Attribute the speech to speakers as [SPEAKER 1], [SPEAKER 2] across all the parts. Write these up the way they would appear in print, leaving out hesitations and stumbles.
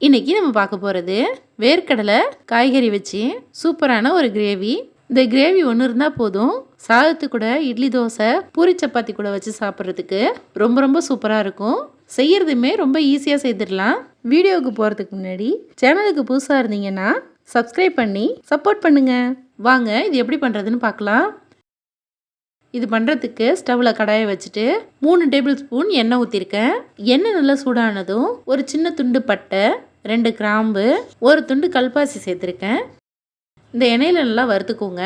[SPEAKER 1] இன்றைக்கி நம்ம பார்க்க போகிறது வேர்க்கடலை காய்கறி வச்சு சூப்பரான ஒரு கிரேவி. இந்த கிரேவி ஒன்று இருந்தால் போதும், சாதத்து கூட இட்லி தோசை பூரி சப்பாத்தி கூட வச்சு சாப்பிட்றதுக்கு ரொம்ப ரொம்ப சூப்பராக இருக்கும். செய்கிறதுமே ரொம்ப ஈஸியாக செய்திடலாம். வீடியோவுக்கு போகிறதுக்கு முன்னாடி சேனலுக்கு புதுசாக இருந்தீங்கன்னா சப்ஸ்கிரைப் பண்ணி சப்போர்ட் பண்ணுங்கள். வாங்க இது எப்படி பண்ணுறதுன்னு பார்க்கலாம். இது பண்ணுறதுக்கு ஸ்டவ்வில் கடாயை வச்சுட்டு 3 டேபிள் ஸ்பூன் எண்ணெய் ஊற்றிருக்கேன். எண்ணெய் நல்லா சூடானதும் ஒரு சின்ன துண்டு பட்டை, 2 கிராம்பு, ஒரு துண்டு கல்பாசி சேர்த்துருக்கேன். இந்த எண்ணெயில் நல்லா வறுத்துக்கோங்க.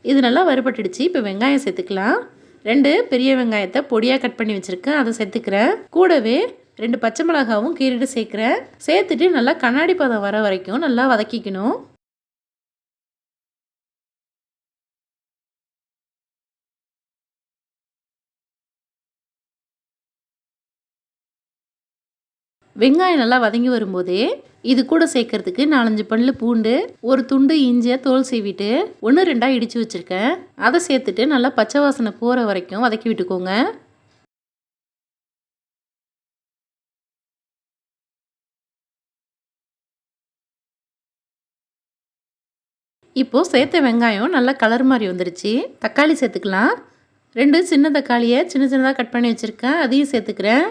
[SPEAKER 1] இது நல்லா வறுபட்டுடுச்சு. இப்போ வெங்காயம் சேர்த்துக்கலாம். 2 பெரிய வெங்காயத்தை பொடியாக கட் பண்ணி வச்சுருக்கேன், அதை சேர்த்துக்கிறேன். கூடவே 2 பச்சை மிளகாவும் கீறிட்டு சேர்க்குறேன். சேர்த்துட்டு நல்லா கண்ணாடி பதம் வர வரைக்கும் நல்லா வதக்கிக்கணும். வெங்காயம் நல்லா வதங்கி வரும்போதே இது கூட சேர்க்கறதுக்கு 4-5 பல்லு பூண்டு, ஒரு துண்டு இஞ்சியை தோல் சீவிட்டு 1-2 இடித்து வச்சுருக்கேன். அதை சேர்த்துட்டு நல்லா பச்சை வாசனை போகிற வரைக்கும் வதக்கி விட்டுக்கோங்க. இப்போது சேர்த்த வெங்காயம் நல்லா கலர் மாதிரி வந்துருச்சு. தக்காளி சேர்த்துக்கலாம். 2 சின்ன தக்காளியை சின்ன சின்னதாக கட் பண்ணி வச்சுருக்கேன், அதையும் சேர்த்துக்கிறேன்.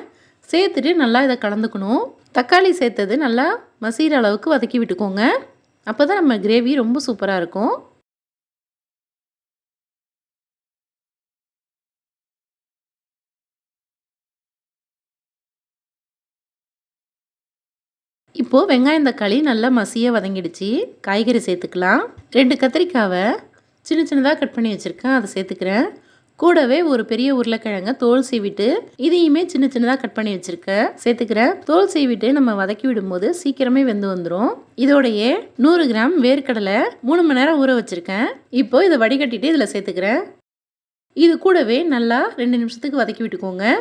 [SPEAKER 1] சேர்த்துட்டு நல்லா இதை கலந்துக்கணும். தக்காளி சேர்த்தது நல்லா மசிகிற அளவுக்கு வதக்கி விட்டுக்கோங்க. அப்போ தான் நம்ம கிரேவி ரொம்ப சூப்பராக இருக்கும். இப்போது வெங்காயம் தக்காளி நல்லா மசியாக வதங்கிடுச்சு. காய்கறி சேர்த்துக்கலாம். 2 கத்திரிக்காவை சின்ன சின்னதாக கட் பண்ணி வச்சுருக்கேன், அதை சேர்த்துக்கிறேன். கூடவே ஒரு பெரிய உருளைக்கிழங்க தோல் சீவிட்டு இதையுமே சின்ன சின்னதாக கட் பண்ணி வச்சுருக்கேன், சேர்த்துக்கிறேன். தோல் சீவிட்டு நம்ம வதக்கி விடும்போது சீக்கிரமே வெந்து வந்துடும். இதோடையே 100 கிராம் வேர்க்கடலை 3 மணி நேரம் ஊற வச்சுருக்கேன். இப்போ இதை வடிகட்டிட்டு இதில் சேர்த்துக்கிறேன். இது கூடவே நல்லா 2 நிமிஷத்துக்கு வதக்கி விட்டுக்கோங்க.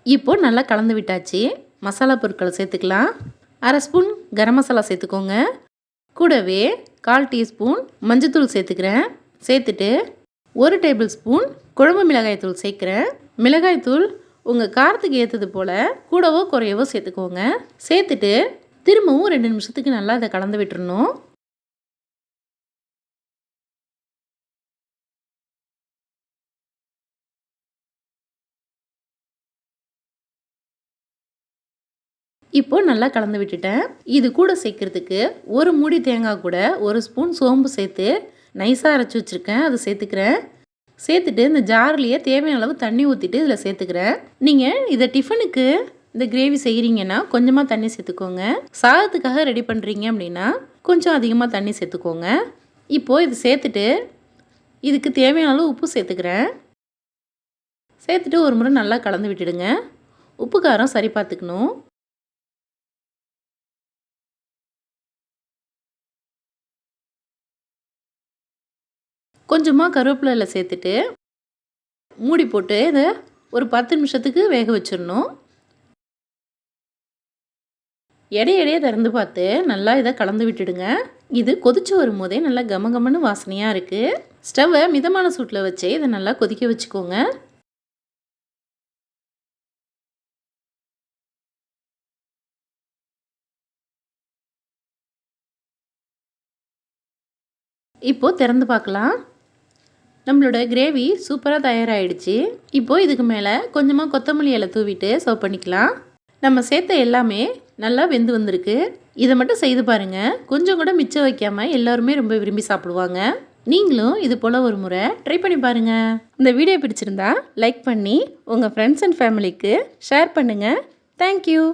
[SPEAKER 1] இப்போ நல்லா கலந்து விட்டாச்சு. மசாலா பொருட்களை சேர்த்துக்கலாம். 1/2 ஸ்பூன் கரம் மசாலா சேர்த்துக்கோங்க. கூடவே 1/4 டீஸ்பூன் மஞ்சத்தூள் சேர்த்துக்கிறேன். சேர்த்துட்டு 1 டேபிள் ஸ்பூன் குழம்பு மிளகாய்த்தூள் சேர்க்குறேன். மிளகாய்த்தூள் உங்கள் காரத்துக்கு ஏற்றது போல் கூடவோ குறையவோ சேர்த்துக்கோங்க. சேர்த்துட்டு திரும்பவும் 2 நிமிஷத்துக்கு நல்லா இதை கலந்து விட்டுறணும். இப்போது நல்லா கலந்து விட்டுட்டேன். இது கூட சேர்க்குறதுக்கு ஒரு மூடி தேங்காய் கூட 1 ஸ்பூன் சோம்பு சேர்த்து நைஸாக அரைச்சி வச்சுருக்கேன், அதை சேர்த்துக்கிறேன். சேர்த்துட்டு இந்த ஜார்லேயே தேவையான அளவு தண்ணி ஊற்றிட்டு இதில் சேர்த்துக்கிறேன். நீங்கள் இதை டிஃபனுக்கு இந்த கிரேவி செய்கிறீங்கன்னா கொஞ்சமாக தண்ணி சேர்த்துக்கோங்க. சாதத்துக்காக ரெடி பண்ணுறீங்க அப்படின்னா கொஞ்சம் அதிகமாக தண்ணி சேர்த்துக்கோங்க. இப்போது இது சேர்த்துட்டு இதுக்கு தேவையான அளவு உப்பு சேர்த்துக்கிறேன். சேர்த்துட்டு ஒரு முறை நல்லா கலந்து விட்டுடுங்க. உப்பு காரம் சரி பார்த்துக்கணும். கொஞ்சமாக கருவேப்பிலை சேர்த்துட்டு மூடி போட்டு இதை ஒரு 10 நிமிஷத்துக்கு வேக வச்சிடணும். இடையிடையே திறந்து பார்த்து நல்லா இதை கலந்து விட்டுடுங்க. இது கொதிச்சு வரும்போதே நல்லா கமகமன்னு வாசனையாக இருக்குது. ஸ்டவ்வை மிதமான சூட்டில் வச்சு இதை நல்லா கொதிக்க வச்சுக்கோங்க. இப்போது திறந்து பார்க்கலாம். நம்மளோட கிரேவி சூப்பராக தயாராகிடுச்சு. இப்போது இதுக்கு மேலே கொஞ்சமாக கொத்தமல்லி இலை தூவிட்டு சர்வ் பண்ணிக்கலாம். நம்ம சேர்த்த எல்லாமே நல்லா வெந்து வந்திருக்கு. இதை மட்டும் செய்து பாருங்கள், கொஞ்சம் கூட மிச்சம் வைக்காமல் எல்லாருமே ரொம்ப விரும்பி சாப்பிடுவாங்க. நீங்களும் இது போல் ஒரு முறை ட்ரை பண்ணி பாருங்கள். இந்த வீடியோ பிடிச்சிருந்தா லைக் பண்ணி உங்கள் ஃப்ரெண்ட்ஸ் அண்ட் ஃபேமிலிக்கு ஷேர் பண்ணுங்கள். தேங்க்யூ.